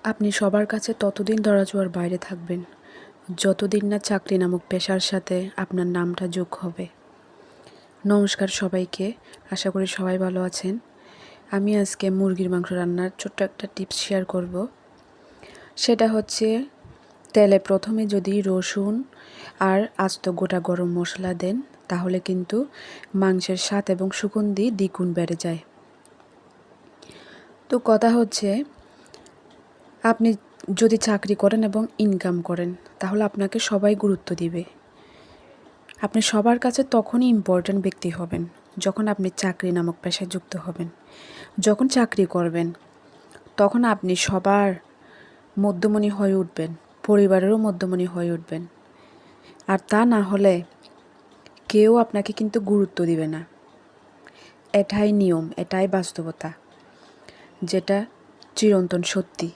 আপনি সবার কাছে ততদিন ধরাছোঁয়ার বাইরে থাকবেন যতদিন না চাকরি নামক পেশার সাথে আপনার নামটা যোগ হবে। নমস্কার সবাইকে, আশা করি সবাই ভালো আছেন। আমি আজকে মুরগির মাংস রান্নার ছোট্ট একটা টিপস শেয়ার করব। সেটা হচ্ছে, তেলে প্রথমে যদি রসুন আর আস্ত গোটা গরম মশলা দেন, তাহলে কিন্তু মাংসের স্বাদ এবং সুগন্ধি দ্বিগুণ বেড়ে যায়। তো কথা হচ্ছে, আপনি যদি চাকরি করেন এবং ইনকাম করেন, তাহলে আপনাকে সবাই গুরুত্ব দিবে। আপনি সবার কাছে তখনই ইম্পর্ট্যান্ট ব্যক্তি হবেন যখন আপনি চাকরি নামক পেশায় যুক্ত হবেন। যখন চাকরি করবেন তখন আপনি সবার মধ্যমণি হয়ে উঠবেন, পরিবারেরও মধ্যমণি হয়ে উঠবেন। আর তা না হলে কেউ আপনাকে কিন্তু গুরুত্ব দিবে না। এটাই নিয়ম, এটাই বাস্তবতা, যেটা চিরন্তন সত্যি।